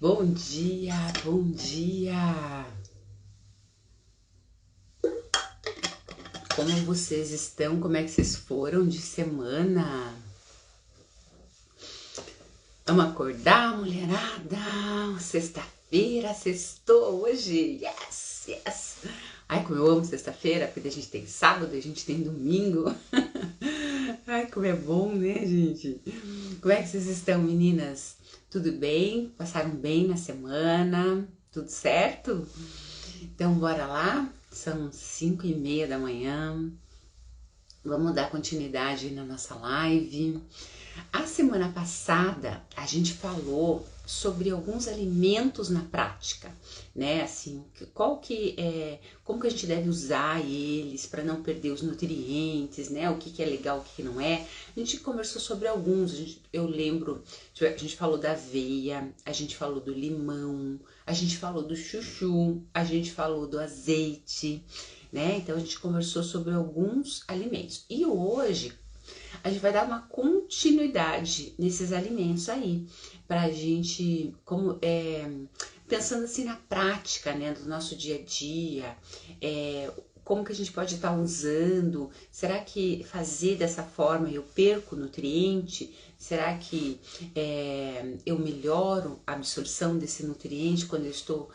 Bom dia, bom dia! Como vocês estão? Como é que vocês foram de semana? Vamos acordar, mulherada! Sexta-feira, sextou hoje! Yes, yes! Ai, como eu amo sexta-feira, porque a gente tem sábado, a gente tem domingo. Ai, como é bom, né, gente? Como é que vocês estão, meninas? Tudo bem? Passaram bem na semana? Tudo certo? Então, bora lá? São 5:30 da manhã. Vamos dar continuidade na nossa live. A semana passada a gente falou sobre alguns alimentos na prática, né? Assim, como que a gente deve usar eles para não perder os nutrientes, né? O que é legal, o que não é. A gente conversou sobre alguns. Eu lembro, a gente falou da aveia, a gente falou do limão, a gente falou do chuchu, a gente falou do azeite, né? Então a gente conversou sobre alguns alimentos. E hoje a gente vai dar uma continuidade nesses alimentos aí, pra gente, pensando assim na prática, né, do nosso dia a dia, como que a gente pode estar usando, será que fazer dessa forma eu perco nutriente? Será que eu melhoro a absorção desse nutriente quando eu estou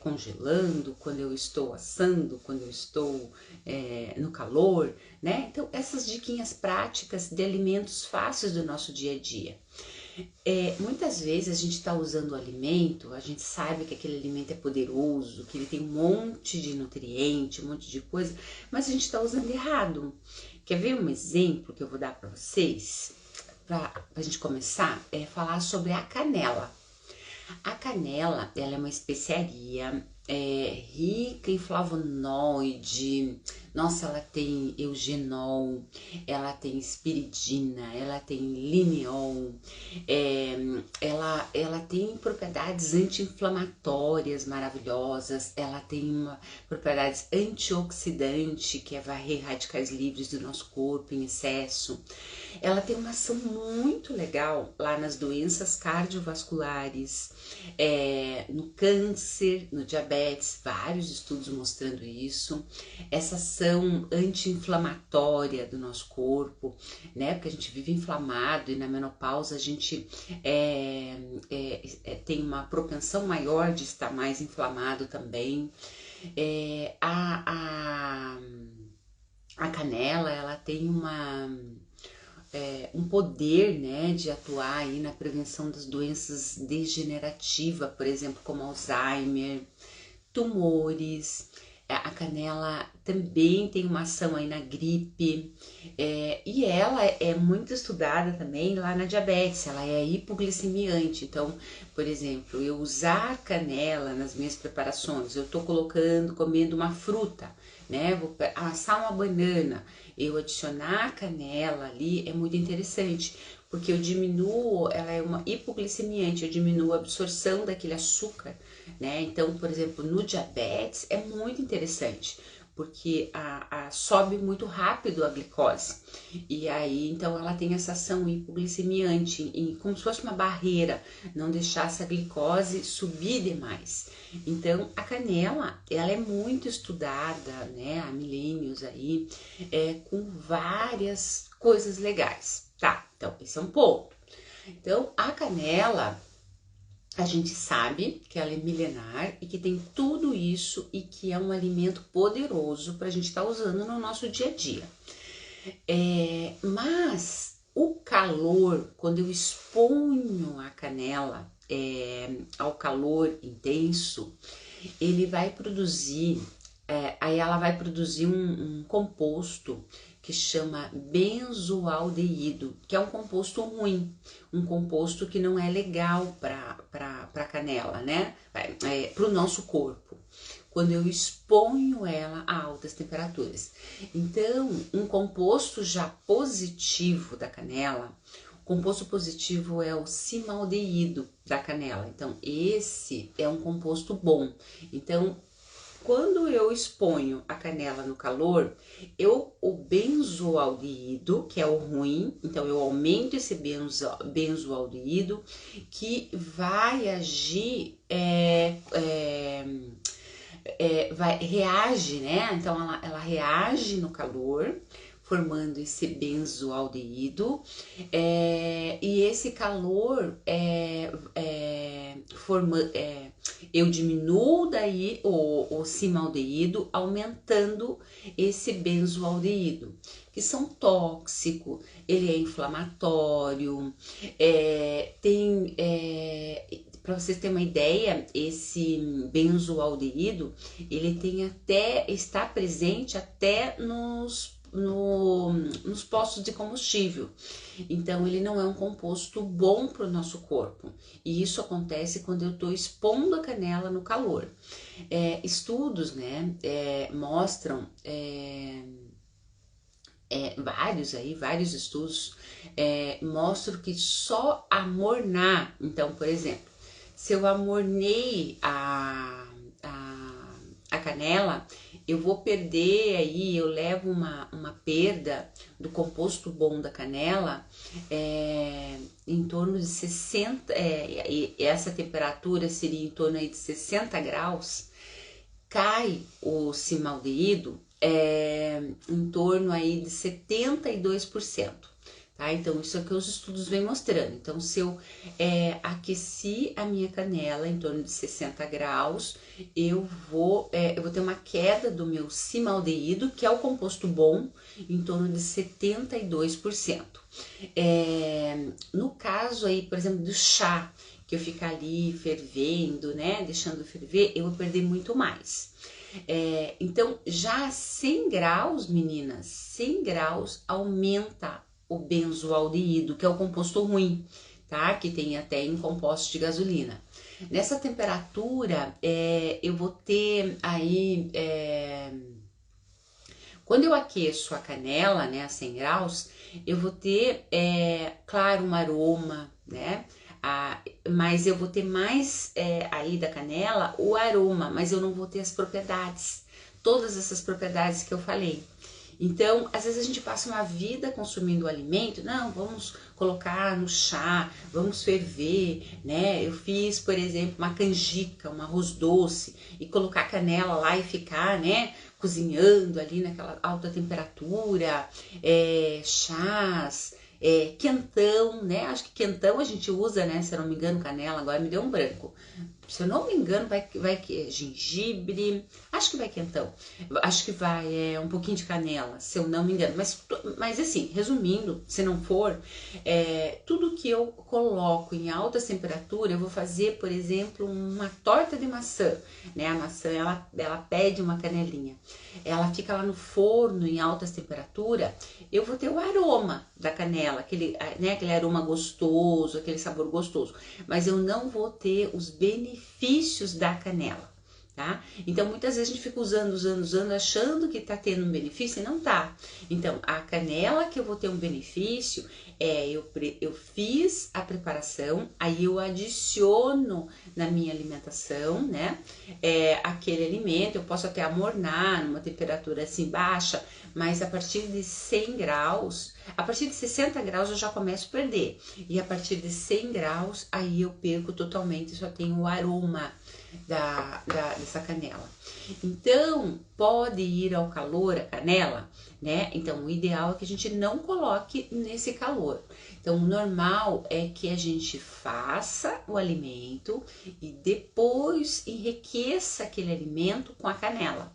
congelando, quando eu estou assando, quando eu estou no calor, né? Então, essas diquinhas práticas de alimentos fáceis do nosso dia a dia. Muitas vezes a gente está usando o alimento, a gente sabe que aquele alimento é poderoso, que ele tem um monte de nutriente, um monte de coisa, mas a gente está usando errado. Quer ver um exemplo que eu vou dar para vocês? Para a gente começar, falar sobre a canela. A canela, ela é uma especiaria rica em flavonoide. Nossa, ela tem eugenol, ela tem espiridina, ela tem lineol, ela tem propriedades anti-inflamatórias maravilhosas, ela tem propriedades antioxidantes, que é varrer radicais livres do nosso corpo em excesso. Ela tem uma ação muito legal lá nas doenças cardiovasculares, no câncer, no diabetes, vários estudos mostrando isso. Essa ação anti-inflamatória do nosso corpo, né? Porque a gente vive inflamado e na menopausa a gente tem uma propensão maior de estar mais inflamado também. A canela, ela tem um poder, né, de atuar aí na prevenção das doenças degenerativas, por exemplo, como Alzheimer, tumores. A canela também tem uma ação aí na gripe, e ela é muito estudada também lá na diabetes, ela é hipoglicemiante. Então, por exemplo, eu usar canela nas minhas preparações, eu tô comendo uma fruta, né, vou assar uma banana, eu adicionar canela ali é muito interessante, porque eu diminuo, ela é uma hipoglicemiante, eu diminuo a absorção daquele açúcar, né? Então, por exemplo, no diabetes é muito interessante, porque sobe muito rápido a glicose, e aí então ela tem essa ação hipoglicemiante, como se fosse uma barreira, não deixar essa glicose subir demais. Então a canela, ela é muito estudada, né, há milênios aí, com várias coisas legais, tá? Então esse é um ponto. Então a canela, a gente sabe que ela é milenar e que tem tudo isso e que é um alimento poderoso para a gente estar usando no nosso dia a dia. Mas o calor, quando eu exponho a canela ao calor intenso, ele vai produzir, aí ela vai produzir um composto que chama benzoaldeído, que é um composto ruim, um composto que não é legal para canela, né? Para o nosso corpo, quando eu exponho ela a altas temperaturas. Então, um composto já positivo da canela, o composto positivo é o cimaldeído da canela. Então, esse é um composto bom. Então, quando eu exponho a canela no calor, o benzoaldeído, que é o ruim, então eu aumento esse benzoaldeído, que vai agir, reage, né? Então ela reage no calor, formando esse benzoaldeído, e esse calor eu diminuo daí o cimaldeído, aumentando esse benzoaldeído, que são tóxicos, ele é inflamatório, para vocês terem uma ideia, esse benzoaldeído, ele está presente até nos postos de combustível. Então ele não é um composto bom para o nosso corpo, e isso acontece quando eu estou expondo a canela no calor. Estudos, né, mostram vários estudos mostram que só amornar, então, por exemplo, se eu amornei a canela, eu vou perder aí, eu levo uma perda do composto bom da canela em torno de 60, essa temperatura seria em torno aí de 60 graus, cai o cimaldeído em torno aí de 72%. Tá? Então, isso é o que os estudos vêm mostrando. Então, se eu aqueci a minha canela em torno de 60 graus, eu vou ter uma queda do meu cimaldeído, que é o composto bom, em torno de 72%. No caso aí, por exemplo, do chá, que eu ficar ali fervendo, né, deixando ferver, eu vou perder muito mais. Então, já 100 graus, meninas, 100 graus aumenta o benzoaldeído, que é o composto ruim, tá? Que tem até em compostos de gasolina. Nessa temperatura, eu vou ter aí, quando eu aqueço a canela, né, a 100 graus, eu vou ter, claro, um aroma, né? Mas eu vou ter mais aí da canela o aroma, mas eu não vou ter as propriedades, todas essas propriedades que eu falei. Então, às vezes a gente passa uma vida consumindo o alimento, não, vamos colocar no chá, vamos ferver, né? Eu fiz, por exemplo, uma canjica, um arroz doce, e colocar canela lá e ficar, né, cozinhando ali naquela alta temperatura, chás, quentão, né? Acho que quentão a gente usa, né? Se eu não me engano, canela, agora me deu um branco. Se eu não me engano, vai gengibre, acho que vai quentão, acho que vai um pouquinho de canela, se eu não me engano. Mas assim, resumindo, se não for, tudo que eu coloco em alta temperatura, eu vou fazer, por exemplo, uma torta de maçã, né? A maçã, ela pede uma canelinha, ela fica lá no forno em alta temperatura, eu vou ter o aroma da canela, aquele aroma gostoso, aquele sabor gostoso, mas eu não vou ter os benefícios da canela, tá? Então, muitas vezes a gente fica usando, achando que tá tendo um benefício e não tá. Então, a canela que eu vou ter um benefício eu fiz a preparação, aí eu adiciono na minha alimentação, né? Aquele alimento, eu posso até amornar numa temperatura assim baixa, mas a partir de 100 graus, a partir de 60 graus eu já começo a perder. E a partir de 100 graus, aí eu perco totalmente, só tenho o aroma dessa canela. Então, pode ir ao calor a canela, né? Então, o ideal é que a gente não coloque nesse calor. Então, o normal é que a gente faça o alimento e depois enriqueça aquele alimento com a canela.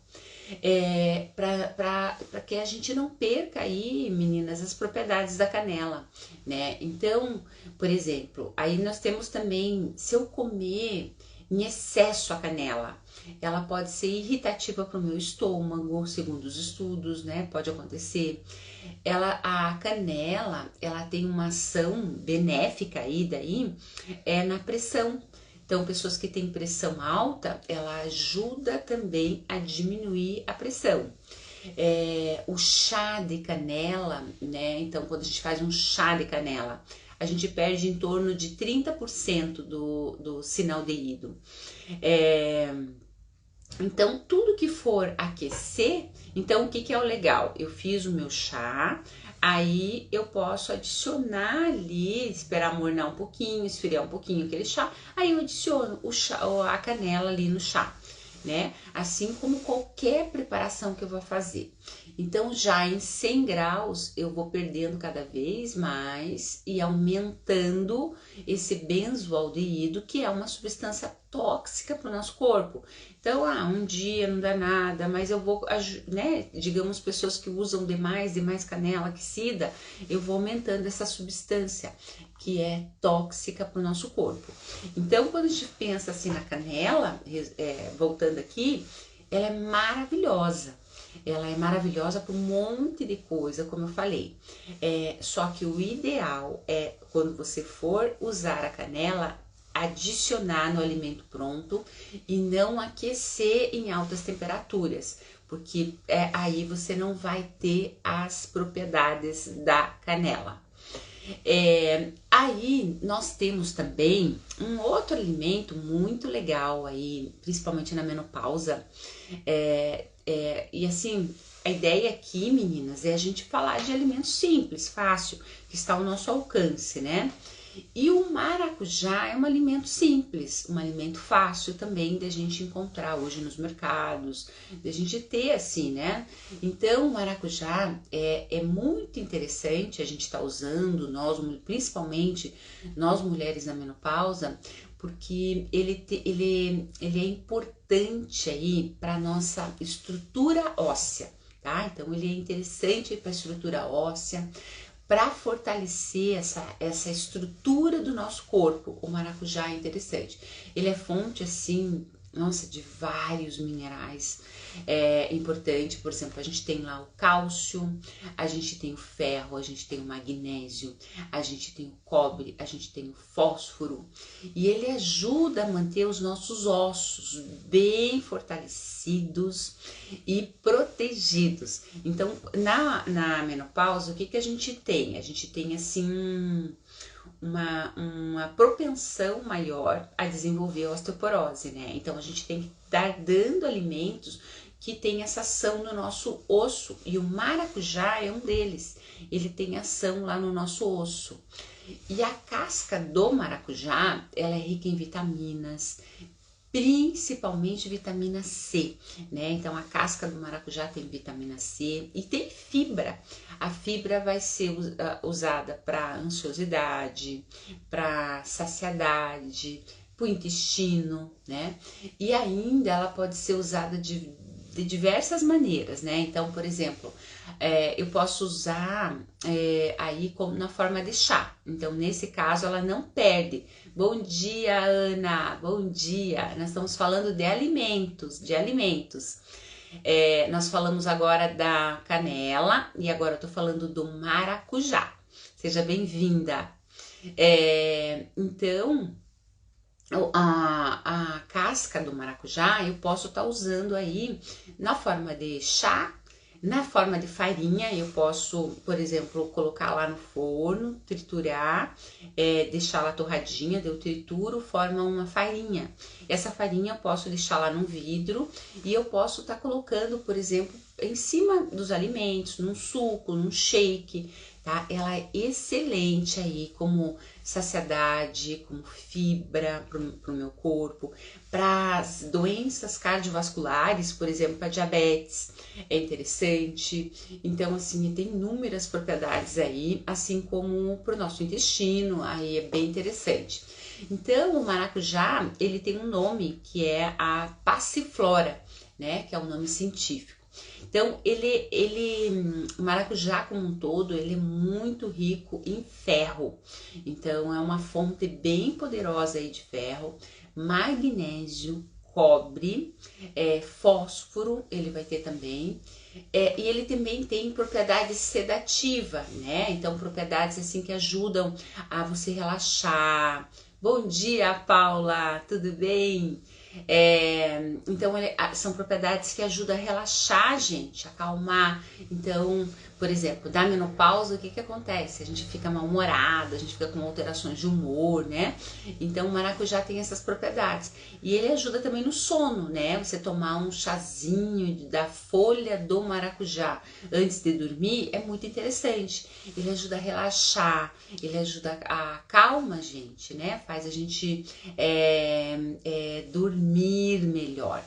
Para que a gente não perca aí, meninas, as propriedades da canela, né? Então, por exemplo, aí nós temos também, se eu comer em excesso a canela, ela pode ser irritativa para o meu estômago, segundo os estudos, né? Pode acontecer. A canela, ela tem uma ação benéfica aí daí, na pressão. Então, pessoas que têm pressão alta, ela ajuda também a diminuir a pressão. O chá de canela, né? Então, quando a gente faz um chá de canela, a gente perde em torno de 30% do cimaldeído. Então, tudo que for aquecer, então o que é o legal? Eu fiz o meu chá, aí eu posso adicionar ali, esperar mornar um pouquinho, esfriar um pouquinho aquele chá, aí eu adiciono o chá, a canela ali no chá, né? Assim como qualquer preparação que eu vou fazer. Então, já em 100 graus, eu vou perdendo cada vez mais e aumentando esse benzoaldeído, que é uma substância tóxica para o nosso corpo. Então, um dia não dá nada, mas eu vou, né, digamos, pessoas que usam demais canela aquecida, eu vou aumentando essa substância que é tóxica para o nosso corpo. Então, quando a gente pensa assim na canela, voltando aqui, ela é maravilhosa. Ela é maravilhosa para um monte de coisa, como eu falei. Só que o ideal é, quando você for usar a canela, adicionar no alimento pronto e não aquecer em altas temperaturas, porque aí você não vai ter as propriedades da canela. Aí nós temos também um outro alimento muito legal aí, principalmente na menopausa, e assim, a ideia aqui, meninas, é a gente falar de alimento simples, fácil, que está ao nosso alcance, né? E o maracujá é um alimento simples, um alimento fácil também da gente encontrar hoje nos mercados, da gente ter assim, né? Então, o maracujá é muito interessante a gente estar usando, principalmente nós mulheres na menopausa, porque ele é importante aí para nossa estrutura óssea, tá? Então, ele é interessante para a estrutura óssea, para fortalecer essa estrutura do nosso corpo. O maracujá é interessante. Ele é fonte, assim, nossa, de vários minerais importantes. Por exemplo, a gente tem lá o cálcio, a gente tem o ferro, a gente tem o magnésio, a gente tem o cobre, a gente tem o fósforo. E ele ajuda a manter os nossos ossos bem fortalecidos e protegidos. Então, na menopausa, o que a gente tem? A gente tem, assim, uma propensão maior a desenvolver osteoporose, né? Então, a gente tem que estar dando alimentos que tem essa ação no nosso osso, e o maracujá é um deles. Ele tem ação lá no nosso osso. E a casca do maracujá, ela é rica em vitaminas, principalmente vitamina C, né? Então a casca do maracujá tem vitamina C e tem fibra. A fibra vai ser usada para ansiosidade, para saciedade, para o intestino, né? E ainda ela pode ser usada de diversas maneiras, né? Então, por exemplo, eu posso usar aí como na forma de chá. Então, nesse caso, ela não perde. Bom dia, Ana. Bom dia. Nós estamos falando de alimentos, nós falamos agora da canela e agora eu tô falando do maracujá. Seja bem-vinda. Então, a casca do maracujá eu posso estar usando aí na forma de chá, na forma de farinha. Eu posso, por exemplo, colocar lá no forno, triturar, deixar lá torradinha, eu trituro, forma uma farinha. Essa farinha eu posso deixar lá num vidro e eu posso estar colocando, por exemplo, em cima dos alimentos, num suco, num shake, tá? Ela é excelente aí como saciedade, como fibra para o meu corpo, para as doenças cardiovasculares, por exemplo, para diabetes, é interessante. Então, assim, tem inúmeras propriedades aí, assim como para o nosso intestino, aí é bem interessante. Então, o maracujá, ele tem um nome que é a passiflora, né, que é o nome científico. Então, o maracujá como um todo, ele é muito rico em ferro. Então, é uma fonte bem poderosa aí de ferro, magnésio, cobre, fósforo, ele vai ter também. E ele também tem propriedade sedativa, né? Então, propriedades assim que ajudam a você relaxar. Bom dia, Paula, tudo bem? Então, são propriedades que ajudam a relaxar a gente, acalmar. Então, Por exemplo, da menopausa, o que que acontece? A gente fica mal-humorado, a gente fica com alterações de humor, né? Então o maracujá tem essas propriedades. E ele ajuda também no sono, né? Você tomar um chazinho da folha do maracujá antes de dormir é muito interessante. Ele ajuda a relaxar, ele ajuda a calma a gente, né? Faz a gente dormir melhor.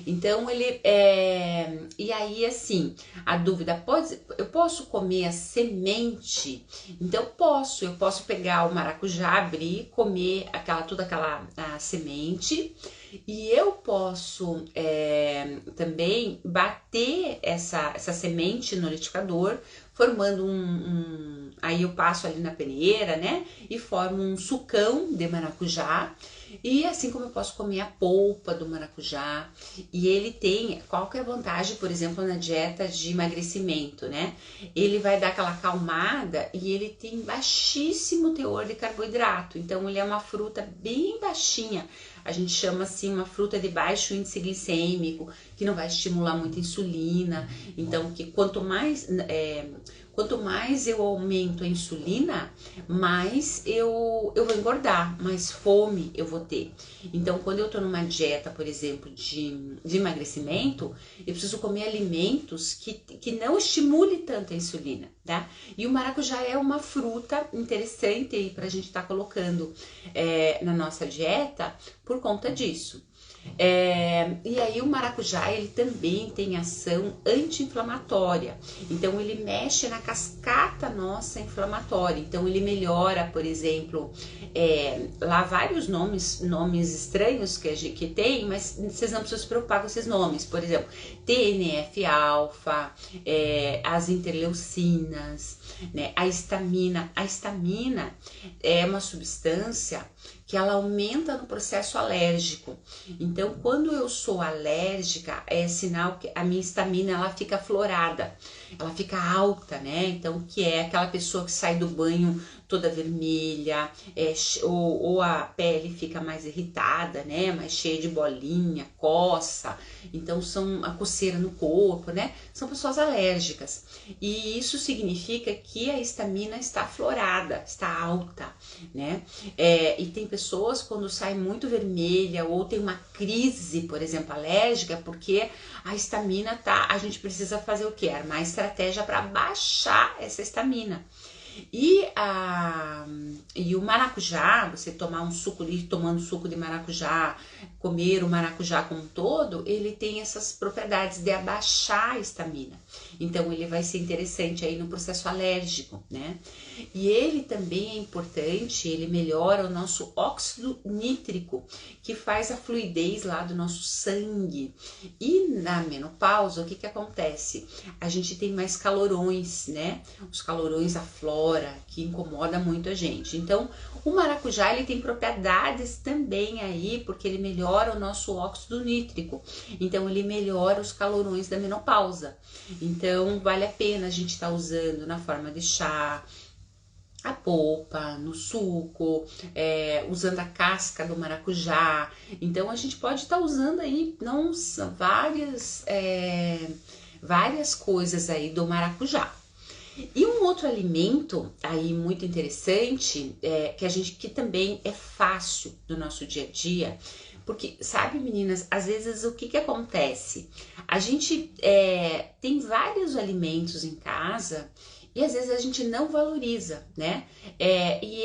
Então ele e aí assim, a dúvida, eu posso comer a semente? Então eu posso pegar o maracujá, abrir, comer toda aquela semente, e eu posso também bater essa semente no liquidificador, formando aí eu passo ali na peneira, né, e formo um sucão de maracujá. E assim como eu posso comer a polpa do maracujá, e ele tem, qual que é a vantagem, por exemplo, na dieta de emagrecimento, né? Ele vai dar aquela acalmada e ele tem baixíssimo teor de carboidrato, então ele é uma fruta bem baixinha, a gente chama assim uma fruta de baixo índice glicêmico, que não vai estimular muito a insulina, então que quanto mais eu aumento a insulina, mais eu vou engordar, mais fome eu vou ter. Então, quando eu tô numa dieta, por exemplo, de emagrecimento, eu preciso comer alimentos que não estimule tanto a insulina, tá? E o maracujá é uma fruta interessante aí pra gente estar colocando na nossa dieta por conta disso. E aí o maracujá ele também tem ação anti-inflamatória, então ele mexe na cascata nossa inflamatória, então ele melhora, por exemplo, lá vários nomes estranhos que tem, mas vocês não precisam se preocupar com esses nomes, por exemplo, TNF-alfa, as interleucinas, né, a histamina é uma substância que ela aumenta no processo alérgico. Então, quando eu sou alérgica, é sinal que a minha histamina ela fica aflorada, ela fica alta, né? Então, que é aquela pessoa que sai do banho toda vermelha, ou a pele fica mais irritada, né? Mais cheia de bolinha, coça. Então, são a coceira no corpo, né? São pessoas alérgicas. E isso significa que a histamina está aflorada, está alta, né? E tem pessoas quando sai muito vermelha ou tem uma crise, por exemplo, alérgica, porque a histamina a gente precisa fazer o quê? Armar estratégia para baixar essa histamina. E o maracujá, você tomar um suco, tomando suco de maracujá, comer o maracujá como um todo, ele tem essas propriedades de abaixar a histamina. Então ele vai ser interessante aí no processo alérgico, né? E ele também é importante, ele melhora o nosso óxido nítrico, que faz a fluidez lá do nosso sangue. E na menopausa, o que acontece? A gente tem mais calorões, né? Os calorões aflora, que incomoda muito a gente. Então, o maracujá, ele tem propriedades também aí, porque ele melhora o nosso óxido nítrico. Então, ele melhora os calorões da menopausa. Então, vale a pena a gente estar usando na forma de chá, a polpa, no suco, usando a casca do maracujá. Então, a gente pode estar usando aí, nossa, várias coisas aí do maracujá. E um outro alimento aí muito interessante, que também é fácil do nosso dia a dia, porque, sabe, meninas, às vezes o que acontece? A gente tem vários alimentos em casa e às vezes a gente não valoriza, né? E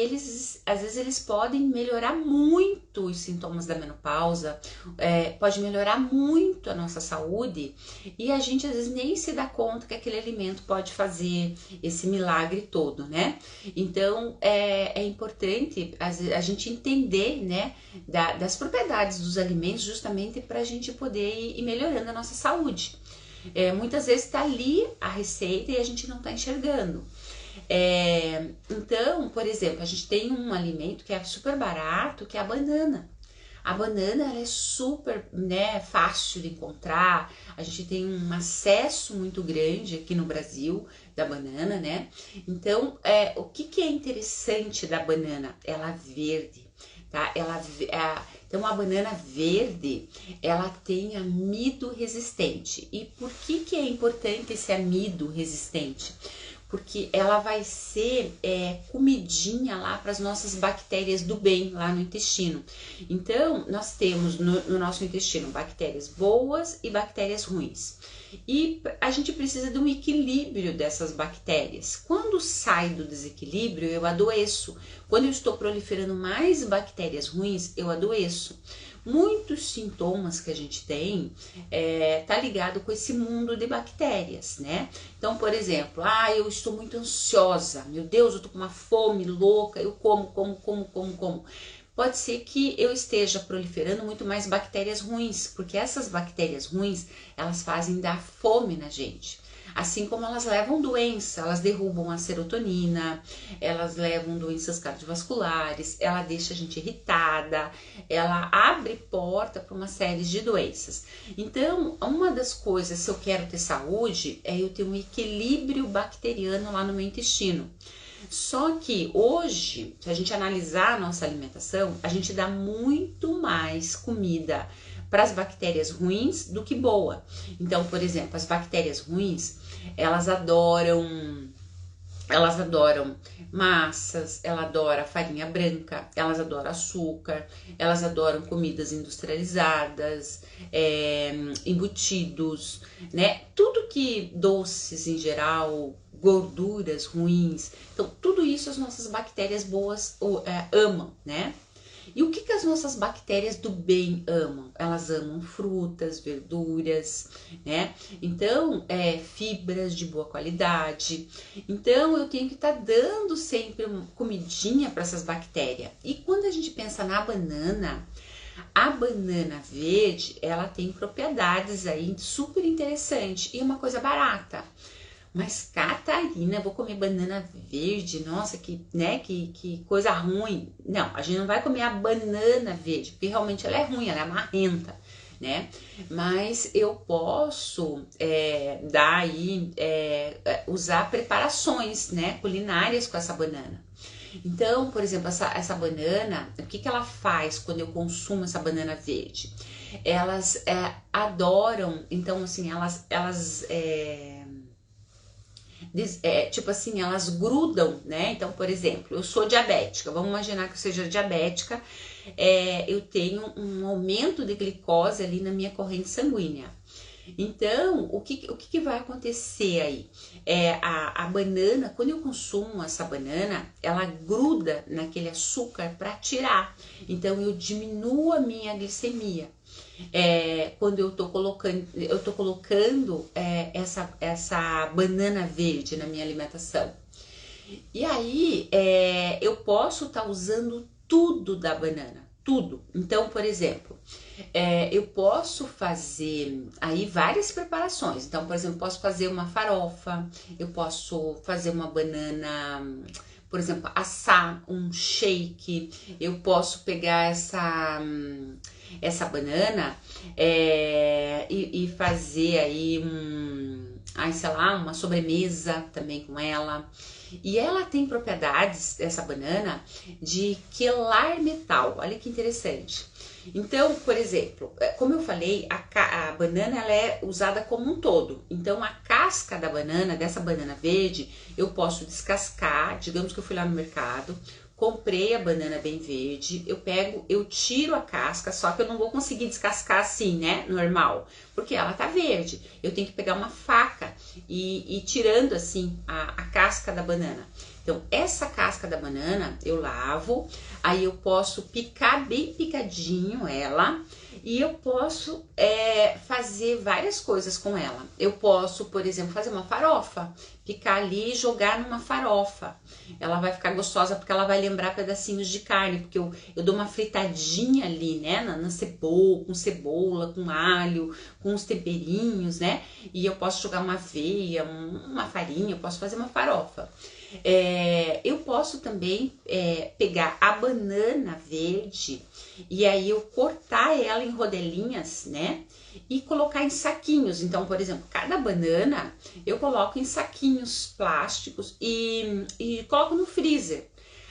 às vezes eles podem melhorar muito os sintomas da menopausa, pode melhorar muito a nossa saúde, e a gente às vezes nem se dá conta que aquele alimento pode fazer esse milagre todo, né? Então é importante a gente entender, né, das propriedades dos alimentos, justamente para a gente poder ir melhorando a nossa saúde. Muitas vezes está ali a receita e a gente não está enxergando. Então, por exemplo, a gente tem um alimento que é super barato, que é a banana. A banana ela é super, né, fácil de encontrar, a gente tem um acesso muito grande aqui no Brasil da banana, né? Então, o que é interessante da banana? Ela é verde. tá? Então a banana verde, ela tem amido resistente. E por que é importante esse amido resistente? Porque ela vai ser comidinha lá para as nossas bactérias do bem lá no intestino. Então, nós temos no nosso intestino bactérias boas e bactérias ruins. E a gente precisa de um equilíbrio dessas bactérias. Quando sai do desequilíbrio, eu adoeço. Quando eu estou proliferando mais bactérias ruins, eu adoeço. Muitos sintomas que a gente tem tá ligado com esse mundo de bactérias, né? Então, por exemplo, eu estou muito ansiosa, meu Deus, eu tô com uma fome louca, eu como. Pode ser que eu esteja proliferando muito mais bactérias ruins, porque essas bactérias ruins, elas fazem dar fome na gente. Assim como elas levam doença, elas derrubam a serotonina, elas levam doenças cardiovasculares, ela deixa a gente irritada, ela abre porta para uma série de doenças. Então, uma das coisas, se eu quero ter saúde, é eu ter um equilíbrio bacteriano lá no meu intestino. Só que hoje, se a gente analisar a nossa alimentação, a gente dá muito mais comida para as bactérias ruins do que boa. Então, por exemplo, as bactérias ruins, elas adoram massas, elas adoram farinha branca, elas adoram açúcar, elas adoram comidas industrializadas, embutidos, né? Tudo que doces em geral, gorduras ruins, então tudo isso as nossas bactérias boas amam, né? E o que as nossas bactérias do bem amam? Elas amam frutas, verduras, né? Então, fibras de boa qualidade. Então, eu tenho que estar dando sempre uma comidinha para essas bactérias. E quando a gente pensa na banana, a banana verde, ela tem propriedades aí super interessantes e é uma coisa barata. Mas, Catarina, vou comer banana verde, nossa, que coisa ruim. Não, a gente não vai comer a banana verde, porque realmente ela é ruim, ela é marrenta, né? Mas eu posso usar preparações, né, culinárias com essa banana. Então, por exemplo, essa banana, o que ela faz quando eu consumo essa banana verde? Elas adoram, então assim, elas tipo assim, elas grudam, né? Então, por exemplo, eu sou diabética, vamos imaginar que eu seja diabética, eu tenho um aumento de glicose ali na minha corrente sanguínea. Então, o que vai acontecer aí? A banana, quando eu consumo essa banana, ela gruda naquele açúcar para tirar. Então, eu diminuo a minha glicemia. Quando eu tô colocando essa banana verde na minha alimentação. E aí, eu posso estar usando tudo da banana. Tudo. Então, por exemplo, eu posso fazer aí várias preparações. Então, por exemplo, posso fazer uma farofa, eu posso fazer uma banana, por exemplo, assar um shake, eu posso pegar essa banana e fazer aí uma sobremesa também com ela. E ela tem propriedades, essa banana, de quelar metal. Olha que interessante. Então, por exemplo, como eu falei, a banana ela é usada como um todo. Então, a casca da banana, dessa banana verde, eu posso descascar. Digamos que eu fui lá no mercado, comprei a banana bem verde, eu tiro a casca, só que eu não vou conseguir descascar assim, né, normal, porque ela tá verde. Eu tenho que pegar uma faca e ir tirando assim a casca da banana. Então, essa casca da banana eu lavo, aí eu posso picar bem picadinho ela e eu posso fazer várias coisas com ela. Eu posso, por exemplo, fazer uma farofa, picar ali e jogar numa farofa. Ela vai ficar gostosa porque ela vai lembrar pedacinhos de carne, porque eu dou uma fritadinha ali, né, na cebola, com alho, com os temperinhos, né, e eu posso jogar uma aveia, uma farinha, eu posso fazer uma farofa. Eu posso também pegar a banana verde e aí eu cortar ela em rodelinhas, né? E colocar em saquinhos. Então, por exemplo, cada banana eu coloco em saquinhos plásticos e coloco no freezer.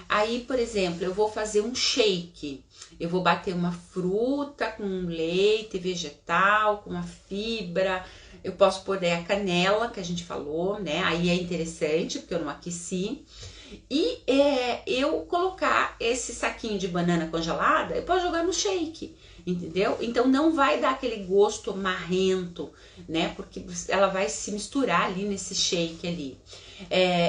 Aí, por exemplo, eu vou fazer um shake. Eu vou bater uma fruta com leite vegetal, com uma fibra. Eu posso pôr a canela, que a gente falou, né? Aí é interessante, porque eu não aqueci. E eu colocar esse saquinho de banana congelada, eu posso jogar no shake, entendeu? Então não vai dar aquele gosto marrento, né? Porque ela vai se misturar ali nesse shake ali.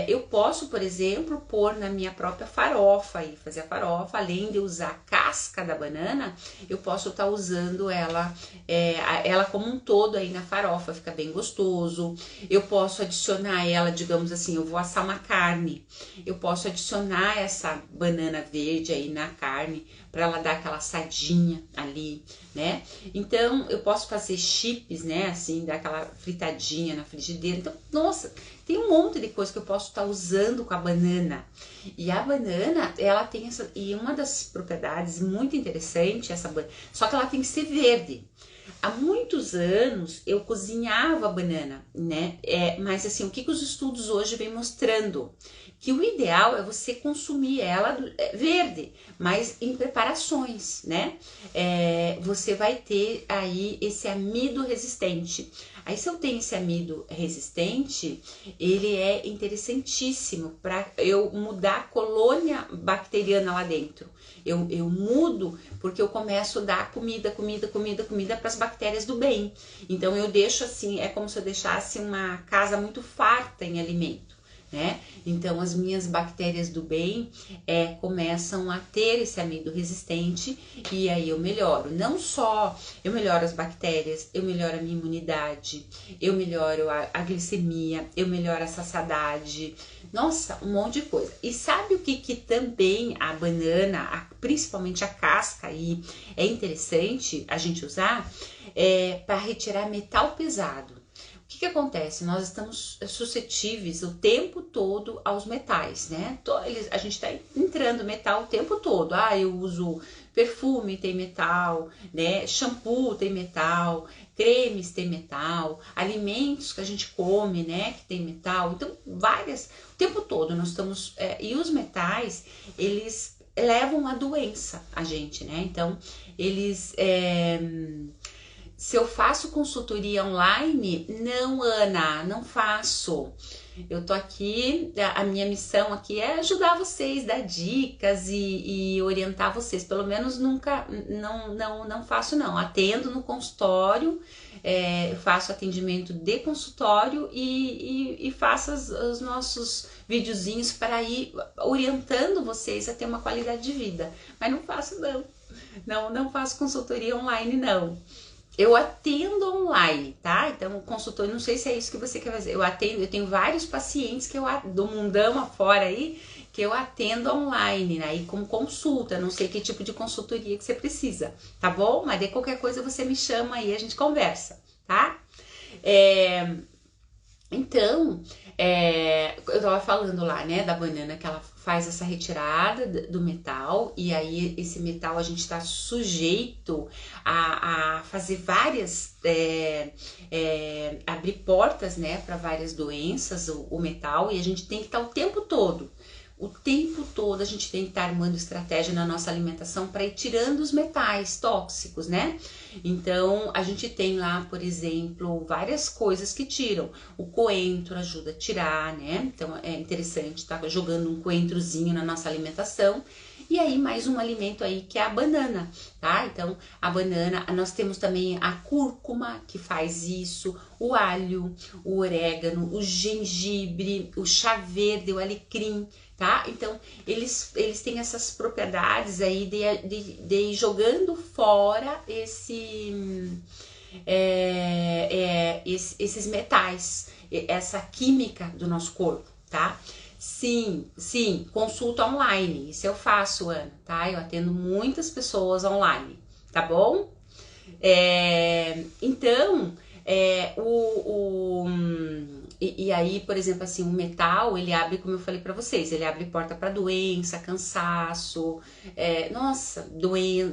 Eu posso, por exemplo, pôr na minha própria farofa e fazer a farofa, além de usar a casca da banana, eu posso estar usando ela como um todo aí na farofa, fica bem gostoso. Eu posso adicionar ela, digamos assim, eu vou assar uma carne, eu posso adicionar essa banana verde aí na carne para ela dar aquela assadinha ali, né? Então eu posso fazer chips, né? Assim, dar aquela fritadinha na frigideira. Então, nossa, tem um monte de coisa que eu posso estar usando com a banana. E a banana, ela tem essa, e uma das propriedades muito interessante, só que ela tem que ser verde. Há muitos anos eu cozinhava a banana, né? Mas assim, o que os estudos hoje vêm mostrando? Que o ideal é você consumir ela verde, mas em preparações, né? Você vai ter aí esse amido resistente. Aí se eu tenho esse amido resistente, ele é interessantíssimo para eu mudar a colônia bacteriana lá dentro. Eu mudo porque eu começo a dar comida para as bactérias do bem. Então eu deixo assim, é como se eu deixasse uma casa muito farta em alimento. Né? Então as minhas bactérias do bem começam a ter esse amido resistente e aí eu melhoro. Não só eu melhoro as bactérias, eu melhoro a minha imunidade, eu melhoro a glicemia, eu melhoro a saciedade. Nossa, um monte de coisa. E sabe o que também a banana, principalmente a casca aí, é interessante a gente usar? Para retirar metal pesado. O que acontece? Nós estamos suscetíveis o tempo todo aos metais, né? A gente está entrando metal o tempo todo. Eu uso perfume, tem metal, né? Shampoo tem metal, cremes tem metal, alimentos que a gente come, né? Que tem metal. Então, o tempo todo nós estamos... e os metais, eles levam a doença a gente, né? Então, eles... Se eu faço consultoria online, não, Ana, não faço. Eu tô aqui, a minha missão aqui é ajudar vocês, dar dicas e orientar vocês. Pelo menos nunca, não faço não. Atendo no consultório, faço atendimento de consultório e faço os nossos videozinhos para ir orientando vocês a ter uma qualidade de vida. Mas não faço não faço consultoria online não. Eu atendo online, tá? Então, consultor, não sei se é isso que você quer fazer. Eu tenho vários pacientes do mundão afora aí, que eu atendo online, né? E com consulta, não sei que tipo de consultoria que você precisa, tá bom? Mas de qualquer coisa você me chama aí, a gente conversa, tá? Então, eu tava falando lá, né, da banana que ela faz essa retirada do metal e aí esse metal a gente está sujeito a fazer várias, abrir portas, né, para várias doenças, o metal, e a gente tem que estar o tempo todo a gente tem que estar armando estratégia na nossa alimentação para ir tirando os metais tóxicos, né? Então, a gente tem lá, por exemplo, várias coisas que tiram. O coentro ajuda a tirar, né? Então, é interessante estar jogando um coentrozinho na nossa alimentação. E aí, mais um alimento aí que é a banana, tá? Então, a banana, nós temos também a cúrcuma, que faz isso, o alho, o orégano, o gengibre, o chá verde, o alecrim, tá? Então, eles têm essas propriedades aí de ir jogando fora esses metais, essa química do nosso corpo, tá? Sim, consulta online, isso eu faço, Ana, tá? Eu atendo muitas pessoas online, tá bom? Então, E aí, por exemplo, assim, o metal, ele abre, como eu falei pra vocês, ele abre porta pra doença, cansaço, nossa,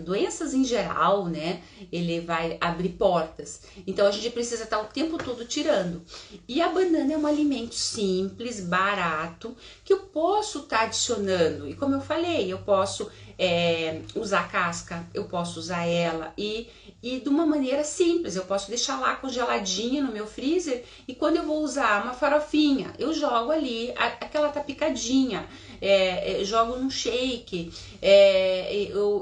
doenças em geral, né? Ele vai abrir portas. Então a gente precisa estar o tempo todo tirando. E a banana é um alimento simples, barato, que eu posso estar adicionando. E como eu falei, eu posso usar a casca, eu posso usar ela e de uma maneira simples. Eu posso deixar lá congeladinha no meu freezer e quando eu vou usar uma farofinha, eu jogo ali, aquela tá picadinha, jogo num shake,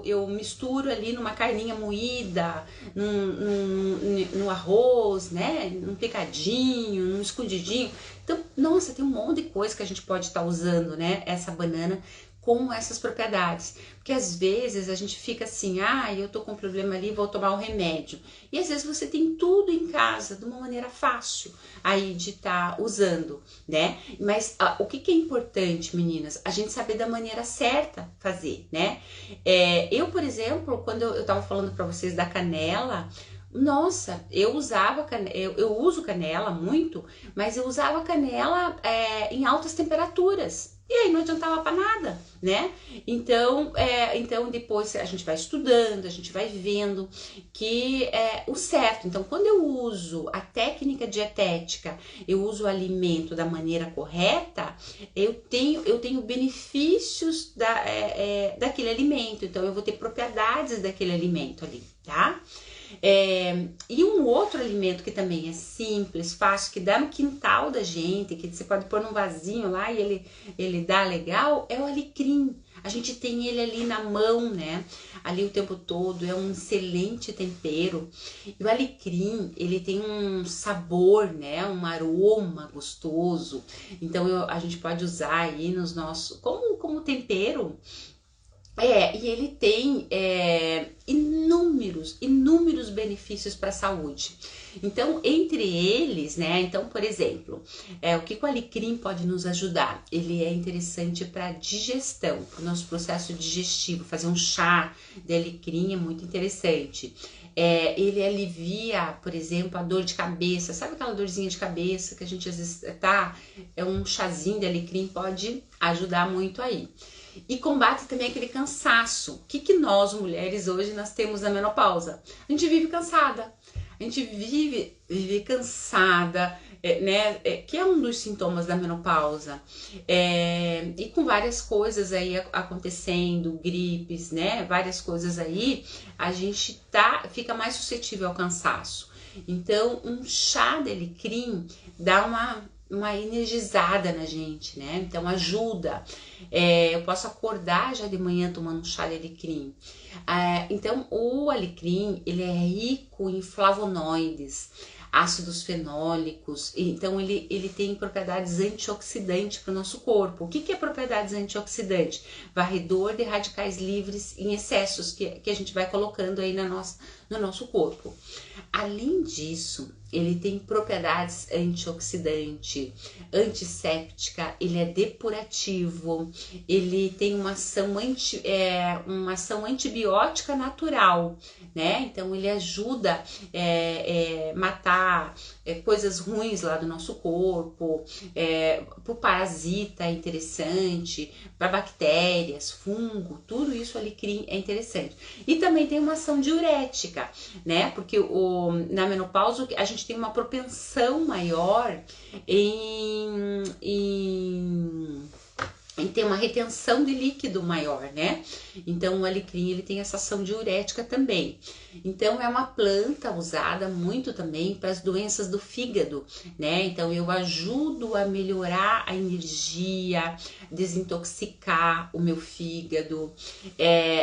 eu misturo ali numa carninha moída, no arroz, né, num picadinho, num escondidinho. Então, nossa, tem um monte de coisa que a gente pode estar usando, né, essa banana com essas propriedades, porque às vezes a gente fica assim, eu tô com um problema ali, vou tomar um remédio, e às vezes você tem tudo em casa de uma maneira fácil aí de estar usando, né? Mas o que é importante, meninas, a gente saber da maneira certa fazer, né? Eu, por exemplo, quando eu tava falando para vocês da canela, nossa, eu usava canela, eu uso canela muito, mas eu usava canela em altas temperaturas. E aí não adiantava para nada, né? Então depois a gente vai estudando, a gente vai vendo que é o certo. Então, quando eu uso a técnica dietética, eu uso o alimento da maneira correta, eu tenho benefícios daquele alimento. Então, eu vou ter propriedades daquele alimento ali, tá? E um outro alimento que também é simples, fácil, que dá no quintal da gente, que você pode pôr num vasinho lá e ele dá legal, é o alecrim. A gente tem ele ali na mão, né? Ali o tempo todo, é um excelente tempero. E o alecrim, ele tem um sabor, né? Um aroma gostoso. Então a gente pode usar aí nos nossos, como tempero. E ele tem inúmeros benefícios para a saúde. Então, entre eles, né? Então, por exemplo, o que o alecrim pode nos ajudar? Ele é interessante para digestão, para o nosso processo digestivo. Fazer um chá de alecrim é muito interessante. Ele alivia, por exemplo, a dor de cabeça. Sabe aquela dorzinha de cabeça que a gente às vezes um chazinho de alecrim pode ajudar muito aí. E combate também aquele cansaço. O que nós, mulheres, hoje nós temos na menopausa? A gente vive cansada. A gente vive cansada, né? Que é um dos sintomas da menopausa. E com várias coisas aí acontecendo, gripes, né? Várias coisas aí, a gente fica mais suscetível ao cansaço. Então, um chá de alecrim dá uma energizada na gente, né? Então ajuda. Eu posso acordar já de manhã tomando um chá de alecrim. Então o alecrim, ele é rico em flavonoides, ácidos fenólicos, então ele tem propriedades antioxidantes para o nosso corpo. O que é propriedades antioxidantes? Varredor de radicais livres em excessos que a gente vai colocando aí no nosso corpo. Além disso, ele tem propriedades antioxidante, antisséptica, ele é depurativo, ele tem uma ação antibiótica natural, né? Então ele ajuda matar coisas ruins lá do nosso corpo, para o parasita é interessante, para bactérias, fungo, tudo isso o alecrim é interessante. E também tem uma ação diurética, né? Porque na menopausa a gente tem uma propensão maior em ter uma retenção de líquido maior, né? Então o alecrim ele tem essa ação diurética também. Então é uma planta usada muito também para as doenças do fígado, né? Então eu ajudo a melhorar a energia, desintoxicar o meu fígado,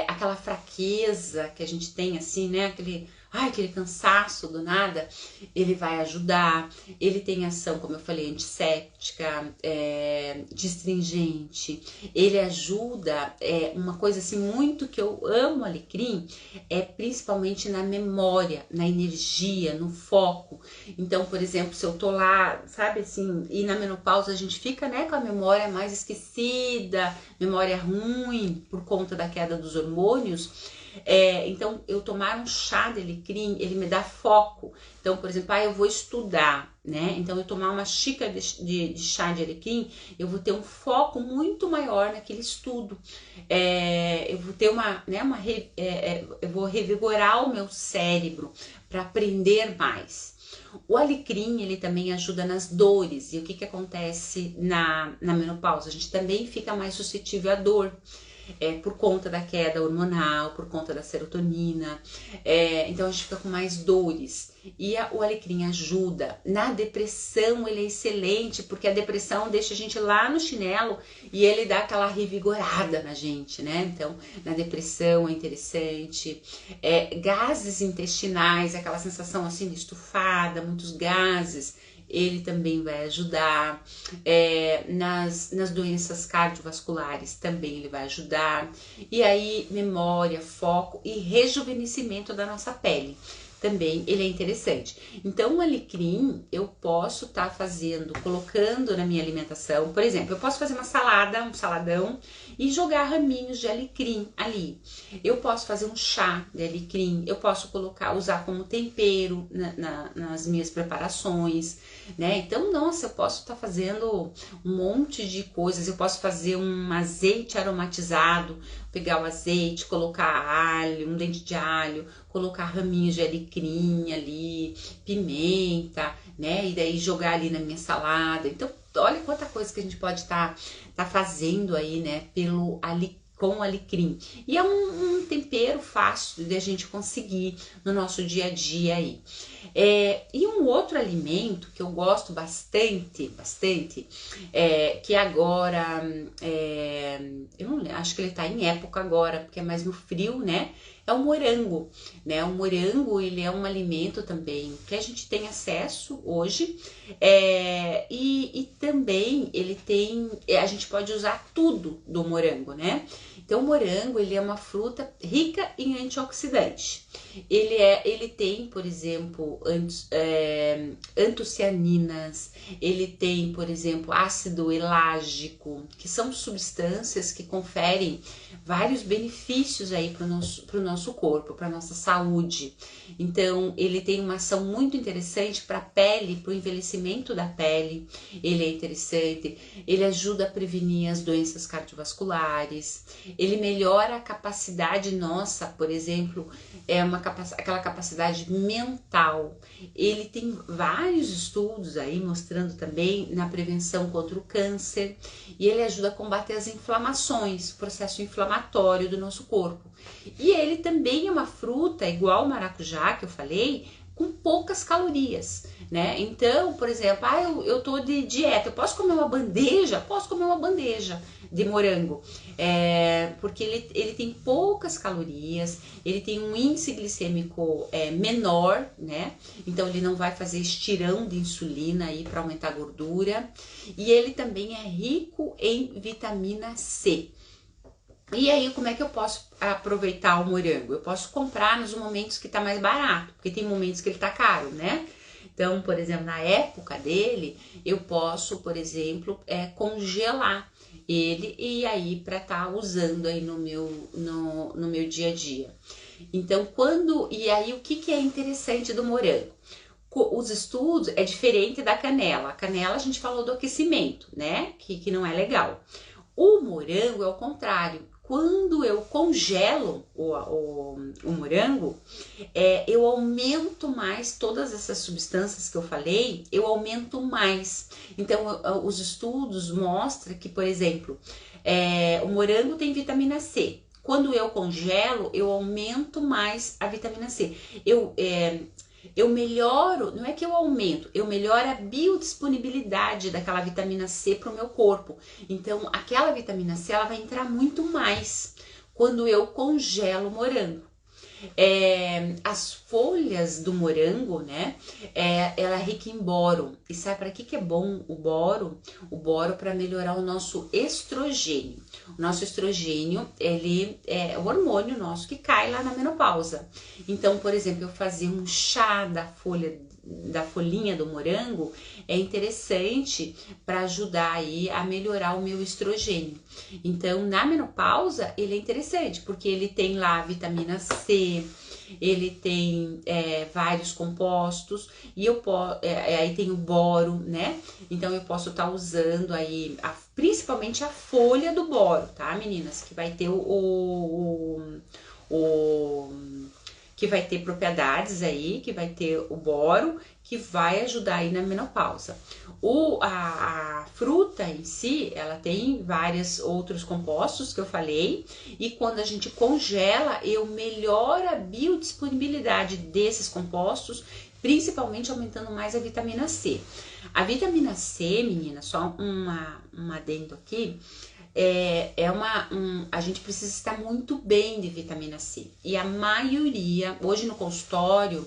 aquela fraqueza que a gente tem assim, né? Aquele cansaço do nada, ele vai ajudar. Ele tem ação, como eu falei, antisséptica, destringente. Ele ajuda, uma coisa assim muito que eu amo alecrim, principalmente na memória, na energia, no foco. Então, por exemplo, se eu tô lá, sabe assim, e na menopausa a gente fica, né, com a memória mais esquecida, memória ruim por conta da queda dos hormônios. Então, eu tomar um chá de alecrim, ele me dá foco. Então, por exemplo, eu vou estudar, né? Então, eu tomar uma xícara de chá de alecrim, eu vou ter um foco muito maior naquele estudo. Eu vou ter eu vou revigorar o meu cérebro para aprender mais. O alecrim, ele também ajuda nas dores. E o que acontece na menopausa? A gente também fica mais suscetível à dor. Por conta da queda hormonal, por conta da serotonina, então a gente fica com mais dores. E o alecrim ajuda. Na depressão ele é excelente, porque a depressão deixa a gente lá no chinelo e ele dá aquela revigorada na gente, né? Então, na depressão é interessante. Gases intestinais, aquela sensação assim de estufada, muitos gases, ele também vai ajudar. Nas doenças cardiovasculares também ele vai ajudar. E aí, memória, foco e rejuvenescimento da nossa pele. Também ele é interessante. Então, o alecrim eu posso estar colocando na minha alimentação. Por exemplo, eu posso fazer uma salada, um saladão e jogar raminhos de alecrim ali. Eu posso fazer um chá de alecrim, eu posso usar como tempero nas minhas preparações, né? Então, nossa, eu posso estar fazendo um monte de coisas. Eu posso fazer um azeite aromatizado, pegar o azeite, colocar alho, um dente de alho, colocar raminhos de alecrim ali, pimenta, né? E daí jogar ali na minha salada. Então, olha quanta coisa que a gente pode estar fazendo aí, né? Com alecrim. E é um tempero fácil de a gente conseguir no nosso dia a dia aí. E um outro alimento que eu gosto bastante, que agora, eu não lembro, acho que ele tá em época agora, porque é mais no frio, né? É o morango, né? O morango, ele é um alimento também que a gente tem acesso hoje, e também a gente pode usar tudo do morango, né? Então, o morango, ele é uma fruta rica em antioxidante. Ele tem, por exemplo, antocianinas, ele tem, por exemplo, ácido elágico, que são substâncias que conferem vários benefícios aí para o nosso corpo, para a nossa saúde. Então, ele tem uma ação muito interessante para a pele, para o envelhecimento da pele. Ele é interessante, ele ajuda a prevenir as doenças cardiovasculares, ele melhora a capacidade nossa, por exemplo, aquela capacidade mental. Ele tem vários estudos aí mostrando também na prevenção contra o câncer, e ele ajuda a combater as inflamações, o processo inflamatório do nosso corpo. E ele também é uma fruta, igual o maracujá que eu falei, com poucas calorias, né? Então, por exemplo, eu tô de dieta, eu posso comer uma bandeja? Posso comer uma bandeja de morango, porque ele tem poucas calorias, ele tem um índice glicêmico menor, né? Então ele não vai fazer estirão de insulina aí para aumentar a gordura, e ele também é rico em vitamina C. E aí, como é que eu posso aproveitar o morango? Eu posso comprar nos momentos que tá mais barato, porque tem momentos que ele tá caro, né? Então, por exemplo, na época dele, eu posso, por exemplo, congelar ele e aí para estar usando aí no meu dia a dia. Então, e aí o que é interessante do morango? Os estudos é diferente da canela. A canela a gente falou do aquecimento, né? Que não é legal. O morango é o contrário. Quando eu congelo o morango, eu aumento mais todas essas substâncias que eu falei, eu aumento mais. Então, os estudos mostram que, por exemplo, o morango tem vitamina C. Quando eu congelo, eu aumento mais a vitamina C. Eu melhoro, não é que eu aumento, eu melhoro a biodisponibilidade daquela vitamina C para o meu corpo. Então, aquela vitamina C, ela vai entrar muito mais quando eu congelo o morango. As folhas do morango, né? Ela é rica em boro. E sabe para que é bom o boro? O boro para melhorar o nosso estrogênio. O nosso estrogênio, ele é o hormônio nosso que cai lá na menopausa. Então, por exemplo, eu fazia um chá da folha da folhinha do morango é interessante para ajudar aí a melhorar o meu estrogênio. Então, na menopausa, ele é interessante, porque ele tem lá a vitamina C, ele tem vários compostos, e aí tem o boro, né? Então eu posso estar usando aí principalmente a folha do boro, tá, meninas? Que vai ter que vai ter propriedades aí, que vai ter o boro, que vai ajudar aí na menopausa. A fruta em si, ela tem vários outros compostos que eu falei, e quando a gente congela, eu melhoro a biodisponibilidade desses compostos, principalmente aumentando mais a vitamina C. A vitamina C, menina, só um adendo aqui, a gente precisa estar muito bem de vitamina C. E a maioria, hoje no consultório,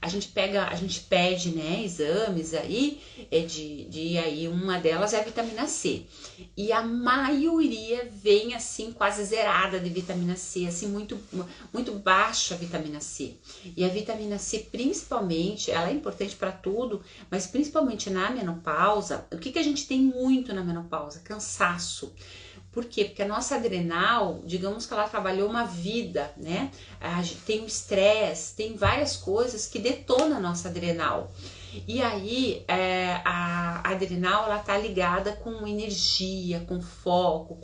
a gente pede, né, exames aí, aí uma delas é a vitamina C. E a maioria vem assim quase zerada de vitamina C, assim muito baixa a vitamina C. E a vitamina C principalmente, ela é importante para tudo, mas principalmente na menopausa. O que a gente tem muito na menopausa? Cansaço. Por quê? Porque a nossa adrenal, digamos que ela trabalhou uma vida, né? Tem o estresse, tem várias coisas que detonam a nossa adrenal. E aí, a adrenal, ela tá ligada com energia, com foco,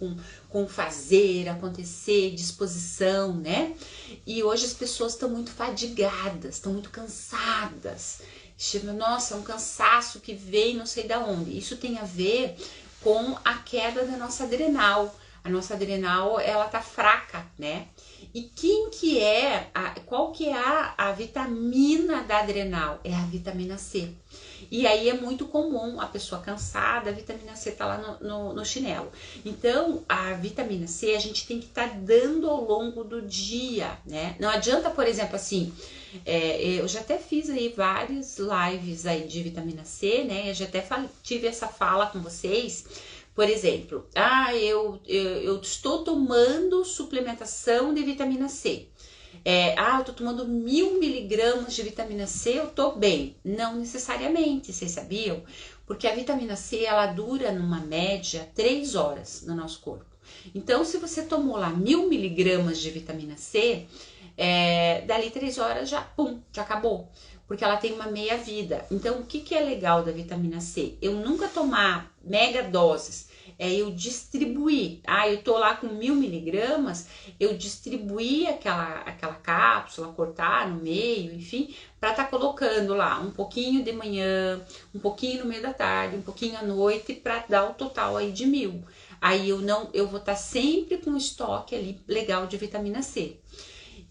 com fazer, acontecer, disposição, né? E hoje as pessoas estão muito fadigadas, estão muito cansadas. Nossa, é um cansaço que vem não sei da onde. Isso tem a ver com a queda da nossa adrenal. A nossa adrenal, ela tá fraca, né? E qual que é a vitamina da adrenal? É a vitamina C. E aí é muito comum a pessoa cansada, a vitamina C tá lá no chinelo. Então, a vitamina C a gente tem que estar dando ao longo do dia, né? Não adianta, por exemplo, assim, eu já até fiz aí várias lives aí de vitamina C, né? Eu já até tive essa fala com vocês. Por exemplo, eu estou tomando suplementação de vitamina C. Eu tô tomando 1000 miligramas de vitamina C, eu tô bem. Não necessariamente, vocês sabiam? Porque a vitamina C, ela dura numa média 3 horas no nosso corpo. Então, se você tomou lá 1000 miligramas de vitamina C, dali 3 horas já acabou. Porque ela tem uma meia vida. Então, o que é legal da vitamina C? Eu nunca tomar mega doses, eu distribuir. Eu tô lá com 1000 miligramas, eu distribuir aquela cápsula, cortar no meio, enfim, para tá colocando lá um pouquinho de manhã, um pouquinho no meio da tarde, um pouquinho à noite, para dar o total aí de 1000. Aí eu vou estar sempre com um estoque ali legal de vitamina C.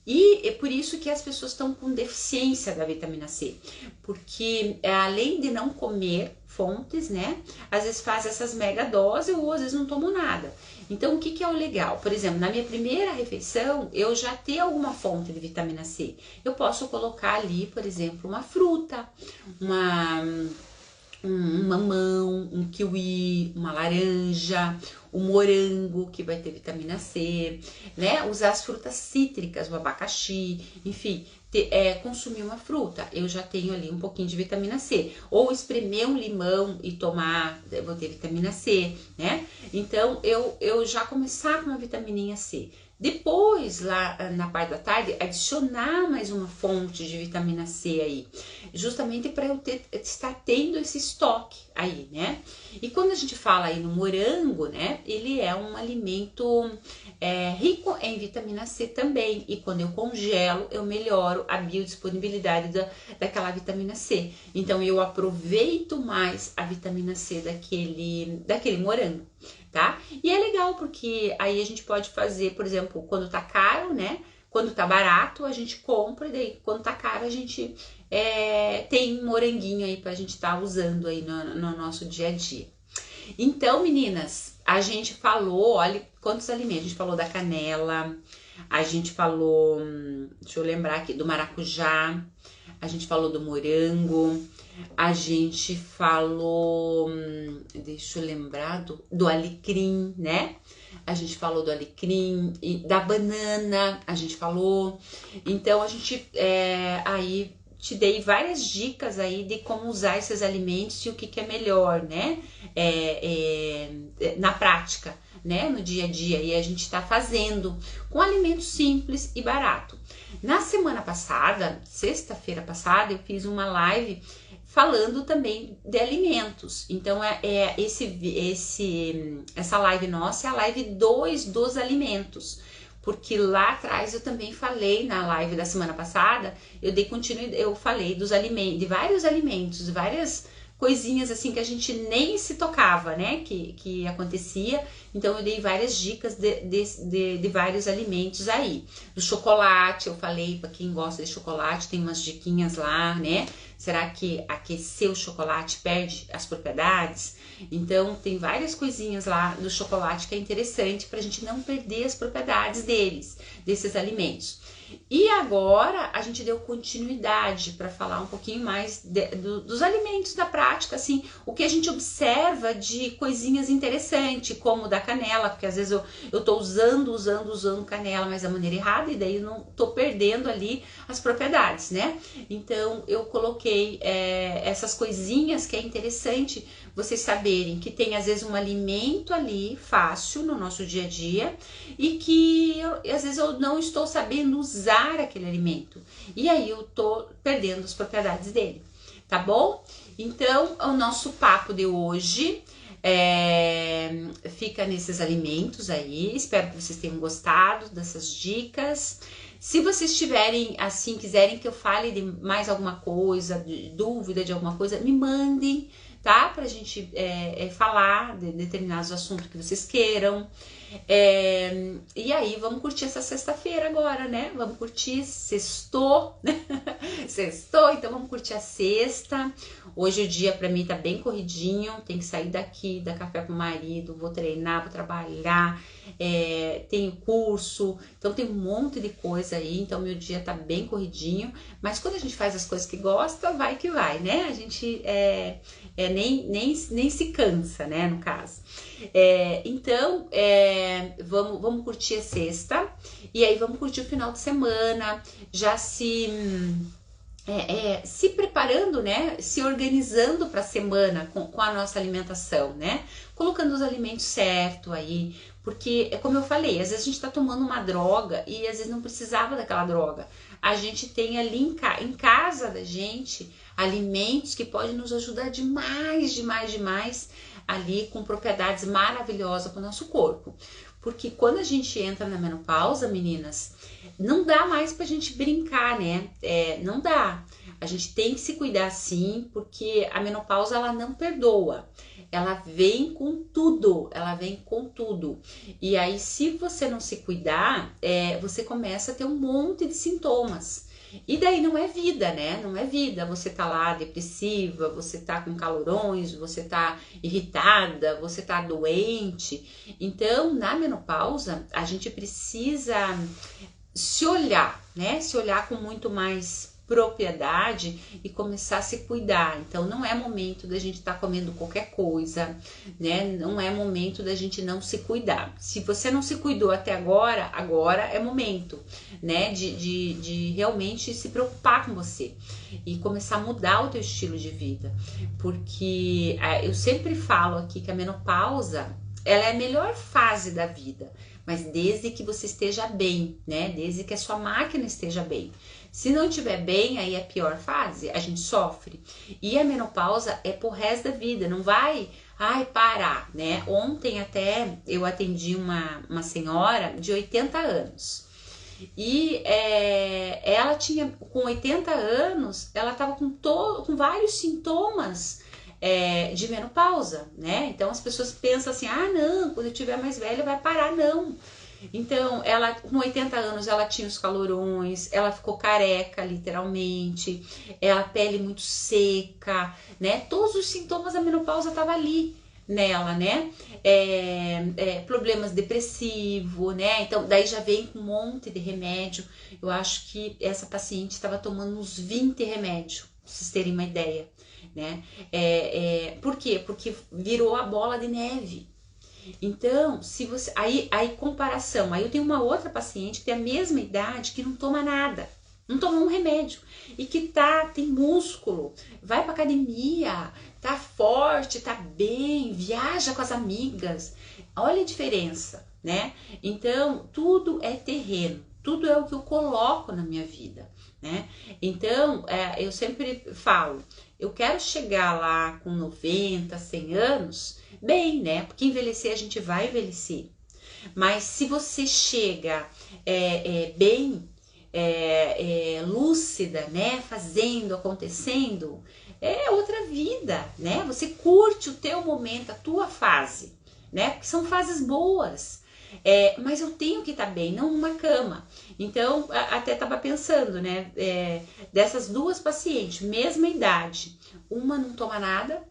E é por isso que as pessoas estão com deficiência da vitamina C, porque além de não comer fontes, né, às vezes faz essas mega doses ou às vezes não tomam nada. Então, o que é o legal? Por exemplo, na minha primeira refeição, eu já tenho alguma fonte de vitamina C. Eu posso colocar ali, por exemplo, uma fruta, um mamão, um kiwi, uma laranja, o morango, que vai ter vitamina C, né? Usar as frutas cítricas, o abacaxi, enfim, consumir uma fruta. Eu já tenho ali um pouquinho de vitamina C. Ou espremer um limão e tomar, eu vou ter vitamina C, né? Então, eu já começar com uma vitamininha C. Depois, lá na parte da tarde, adicionar mais uma fonte de vitamina C aí, justamente para eu estar tendo esse estoque aí, né? E quando a gente fala aí no morango, né, ele é um alimento rico em vitamina C também, e quando eu congelo, eu melhoro a biodisponibilidade daquela vitamina C. Então, eu aproveito mais a vitamina C daquele morango. Tá? E é legal porque aí a gente pode fazer, por exemplo, quando tá caro, né? Quando tá barato, a gente compra, e daí quando tá caro, a gente tem moranguinho aí pra gente tá usando aí no nosso dia a dia. Então, meninas, a gente falou, olha quantos alimentos, a gente falou da canela, a gente falou, deixa eu lembrar aqui, do maracujá, a gente falou do morango, a gente falou, deixa eu lembrar, do alecrim, né? A gente falou do alecrim, da banana, a gente falou. Então, a gente aí te dei várias dicas aí de como usar esses alimentos e o que é melhor, né? Na prática, né? No dia a dia, e a gente está fazendo com alimentos simples e barato. Na semana passada, sexta-feira passada, eu fiz uma live falando também de alimentos. Então, essa live nossa é a live 2 dos alimentos. Porque lá atrás eu também falei na live da semana passada, eu falei dos alimentos, de vários alimentos, várias coisinhas assim que a gente nem se tocava, né, que acontecia. Então eu dei várias dicas de vários alimentos aí. Do chocolate, eu falei para quem gosta de chocolate, tem umas diquinhas lá, né? Será que aquecer o chocolate perde as propriedades? Então tem várias coisinhas lá do chocolate que é interessante para a gente não perder as propriedades desses alimentos. E agora a gente deu continuidade para falar um pouquinho mais dos alimentos da prática, assim, o que a gente observa de coisinhas interessantes, como da canela, porque às vezes eu tô usando canela, mas da maneira errada, e daí eu não tô perdendo ali as propriedades, né? Então eu coloquei essas coisinhas que é interessante vocês saberem que tem às vezes um alimento ali fácil no nosso dia a dia e que às vezes eu não estou sabendo usar aquele alimento e aí eu tô perdendo as propriedades dele, tá bom? Então o nosso papo de hoje fica nesses alimentos aí. Espero que vocês tenham gostado dessas dicas. Se vocês tiverem, assim, quiserem que eu fale de mais alguma coisa, de dúvida de alguma coisa, me mandem, tá? Pra gente falar de determinados assuntos que vocês queiram. E aí, vamos curtir essa sexta-feira agora, né? Vamos curtir, sextou, né? Sextou, então vamos curtir a sexta. Hoje o dia pra mim tá bem corridinho, tem que sair daqui, dar café pro marido, vou treinar, vou trabalhar, tenho curso, então tem um monte de coisa aí, então meu dia tá bem corridinho, mas quando a gente faz as coisas que gosta, vai que vai, né? A gente nem se cansa, né, no caso. Então, vamos curtir a sexta, e aí vamos curtir o final de semana, já se preparando, né, se organizando para a semana com a nossa alimentação, né, colocando os alimentos certo aí, porque é como eu falei, às vezes a gente tá tomando uma droga e às vezes não precisava daquela droga. A gente tem ali em casa da gente alimentos que podem nos ajudar demais ali, com propriedades maravilhosas para o nosso corpo. Porque quando a gente entra na menopausa, meninas, não dá mais pra gente brincar, né? Não dá. A gente tem que se cuidar sim, porque a menopausa ela não perdoa. Ela vem com tudo, E aí, se você não se cuidar, você começa a ter um monte de sintomas. E daí não é vida, né? Não é vida. Você tá lá depressiva, você tá com calorões, você tá irritada, você tá doente. Então, na menopausa, a gente precisa se olhar, né? Se olhar com muito mais propriedade e começar a se cuidar. Então não é momento da gente estar comendo qualquer coisa, né? Não é momento da gente não se cuidar. Se você não se cuidou até agora, agora é momento, né? De realmente se preocupar com você e começar a mudar o teu estilo de vida. Porque eu sempre falo aqui que a menopausa, ela é a melhor fase da vida, mas desde que você esteja bem, né? Desde que a sua máquina esteja bem. Se não estiver bem, aí é a pior fase, a gente sofre. E a menopausa é pro resto da vida, não vai parar, né? Ontem até eu atendi uma senhora de 80 anos. E ela tinha, com 80 anos, ela estava com vários sintomas de menopausa, né? Então as pessoas pensam assim, não, quando eu tiver mais velha vai parar, não. Então, ela com 80 anos, ela tinha os calorões, ela ficou careca, literalmente, a pele muito seca, né? Todos os sintomas da menopausa estavam ali nela, né? Problemas depressivos, né? Então, daí já vem com um monte de remédio. Eu acho que essa paciente estava tomando uns 20 remédios, pra vocês terem uma ideia, né? Por quê? Porque virou a bola de neve. Então, se você aí comparação, aí eu tenho uma outra paciente que tem a mesma idade que não toma nada, não tomou um remédio e que tem músculo, vai pra academia, tá forte, tá bem, viaja com as amigas. Olha a diferença, né? Então, tudo é terreno, tudo é o que eu coloco na minha vida, né? Então, eu sempre falo, eu quero chegar lá com 90, 100 anos, bem, né? Porque envelhecer a gente vai envelhecer. Mas se você chega bem, lúcida, né? Fazendo, acontecendo, é outra vida, né? Você curte o teu momento, a tua fase, né? Porque são fases boas. Mas eu tenho que estar bem, não numa cama. Então, até estava pensando, né? Dessas duas pacientes, mesma idade, uma não toma nada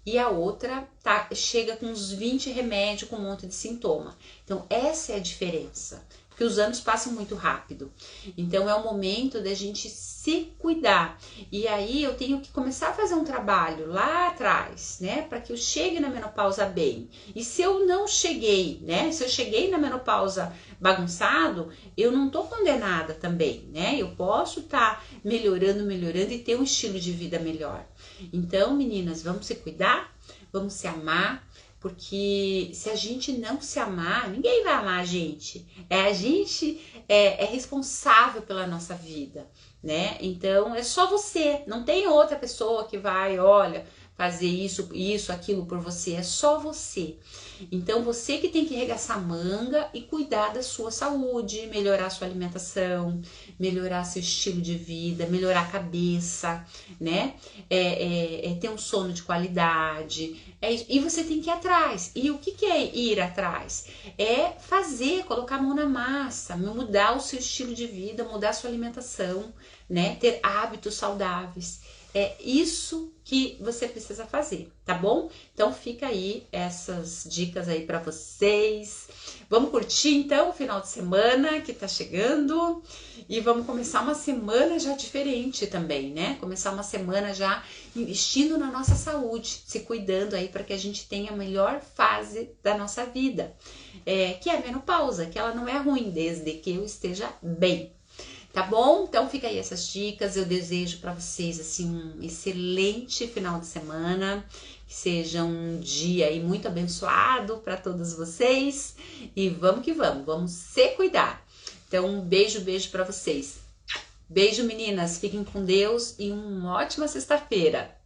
e a outra chega com uns 20 remédios com um monte de sintoma. Então, essa é a diferença. Porque os anos passam muito rápido. Então, é o momento da gente se cuidar. E aí, eu tenho que começar a fazer um trabalho lá atrás, né? Para que eu chegue na menopausa bem. E se eu não cheguei, né? Se eu cheguei na menopausa bagunçado, eu não tô condenada também, né? Eu posso estar melhorando e ter um estilo de vida melhor. Então, meninas, vamos se cuidar? Vamos se amar? Porque se a gente não se amar, ninguém vai amar a gente. A gente é responsável pela nossa vida, né? Então é só você, não tem outra pessoa que vai, olha, fazer isso, aquilo por você, é só você. Então você que tem que arregaçar a manga e cuidar da sua saúde, melhorar a sua alimentação, melhorar seu estilo de vida, melhorar a cabeça, né? Ter um sono de qualidade. E você tem que ir atrás. E o que é ir atrás? É fazer, colocar a mão na massa, mudar o seu estilo de vida, mudar a sua alimentação, né? Ter hábitos saudáveis. É isso que você precisa fazer, tá bom? Então fica aí essas dicas aí para vocês. Vamos curtir então o final de semana que tá chegando e vamos começar uma semana já diferente também, né? Começar uma semana já investindo na nossa saúde, se cuidando aí para que a gente tenha a melhor fase da nossa vida, que é a menopausa, que ela não é ruim desde que eu esteja bem. Tá bom? Então fica aí essas dicas, eu desejo para vocês assim um excelente final de semana, que seja um dia aí muito abençoado para todos vocês e vamos que vamos se cuidar. Então um beijo para vocês. Beijo meninas, fiquem com Deus e uma ótima sexta-feira.